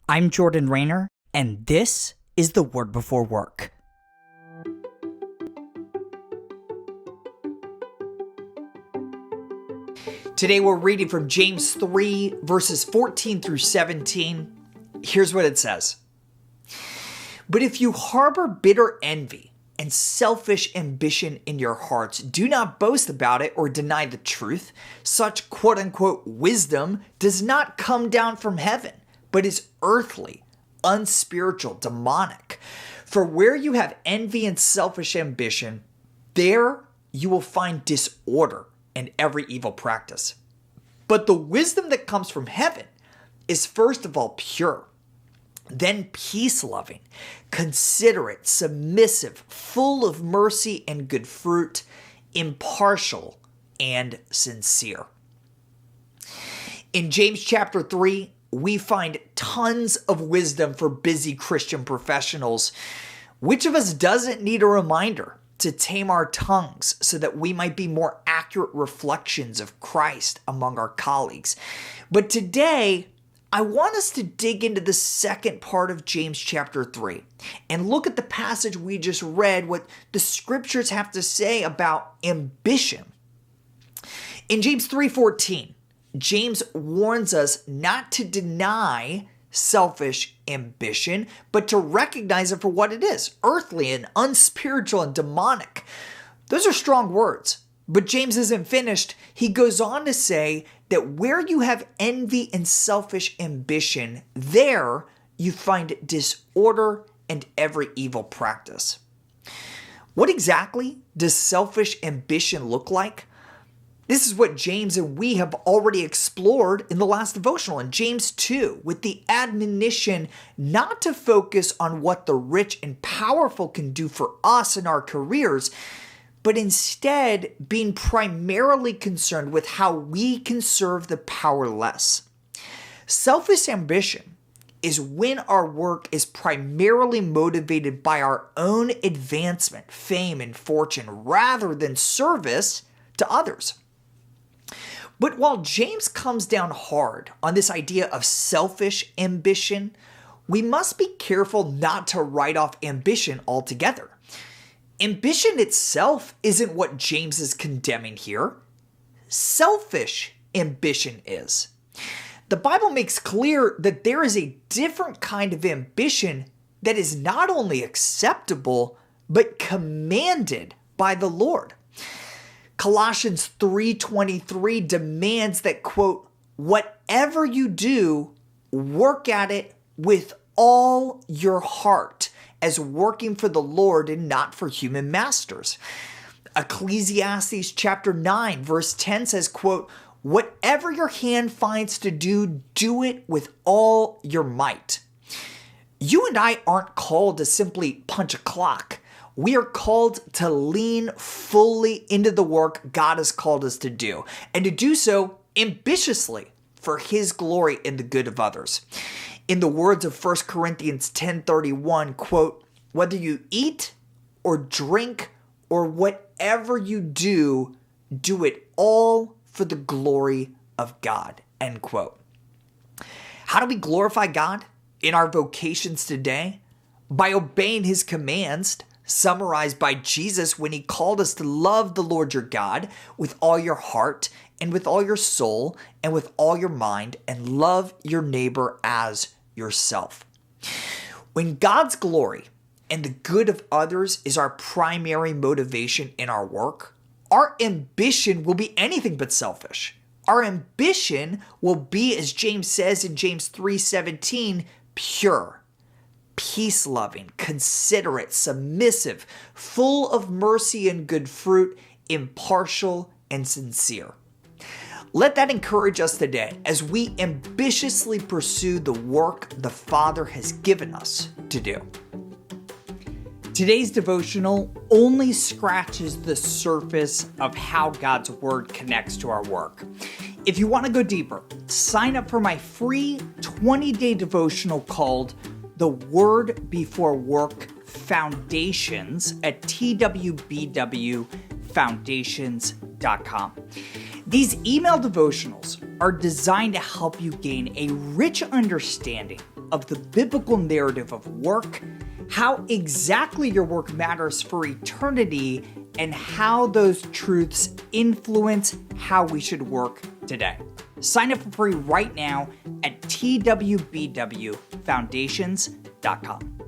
I'm Jordan Rayner, and this is the Word Before Work. Today we're reading from James 3, verses 14 through 17. Here's what it says. But if you harbor bitter envy and selfish ambition in your hearts, do not boast about it or deny the truth. Such quote-unquote wisdom does not come down from heaven, but is earthly, unspiritual, demonic. For where you have envy and selfish ambition, there you will find disorder and every evil practice. But the wisdom that comes from heaven is first of all pure, then peace-loving, considerate, submissive, full of mercy and good fruit, impartial and sincere. In James chapter 3, we find tons of wisdom for busy Christian professionals. Which of us doesn't need a reminder to tame our tongues so that we might be more accurate reflections of Christ among our colleagues? But today, I want us to dig into the second part of James chapter 3 and look at the passage we just read, what the scriptures have to say about ambition. In James 3:14, James warns us not to deny selfish ambition, but to recognize it for what it is, earthly and unspiritual and demonic. Those are strong words, but James isn't finished. He goes on to say that where you have envy and selfish ambition, there you find disorder and every evil practice. What exactly does selfish ambition look like? This is what James and we have already explored in the last devotional in James 2, with the admonition not to focus on what the rich and powerful can do for us in our careers, but instead being primarily concerned with how we can serve the powerless. Selfish ambition is when our work is primarily motivated by our own advancement, fame, and fortune rather than service to others. But while James comes down hard on this idea of selfish ambition, we must be careful not to write off ambition altogether. Ambition itself isn't what James is condemning here. Selfish ambition is. The Bible makes clear that there is a different kind of ambition that is not only acceptable, but commanded by the Lord. Colossians 3:23 demands that, quote, whatever you do, work at it with all your heart, as working for the Lord and not for human masters. Ecclesiastes chapter 9 verse 10 says, quote, whatever your hand finds to do, do it with all your might. You and I aren't called to simply punch a clock. We are called to lean fully into the work God has called us to do, and to do so ambitiously for His glory and the good of others. In the words of 1 Corinthians 10:31, quote, whether you eat or drink or whatever you do, do it all for the glory of God, end quote. How do we glorify God in our vocations today? By obeying His commands, summarized by Jesus when He called us to love the Lord your God with all your heart and with all your soul and with all your mind, and love your neighbor as yourself. When God's glory and the good of others is our primary motivation in our work, our ambition will be anything but selfish. Our ambition will be, as James says in James 3:17, pure, peace-loving, considerate, submissive, full of mercy and good fruit, impartial and sincere. Let that encourage us today as we ambitiously pursue the work the Father has given us to do. Today's devotional only scratches the surface of how God's Word connects to our work. If you want to go deeper, sign up for my free 20-day devotional called The Word Before Work Foundations at twbwfoundations.com. These email devotionals are designed to help you gain a rich understanding of the biblical narrative of work, how exactly your work matters for eternity, and how those truths influence how we should work today. Sign up for free right now at twbwfoundations.com.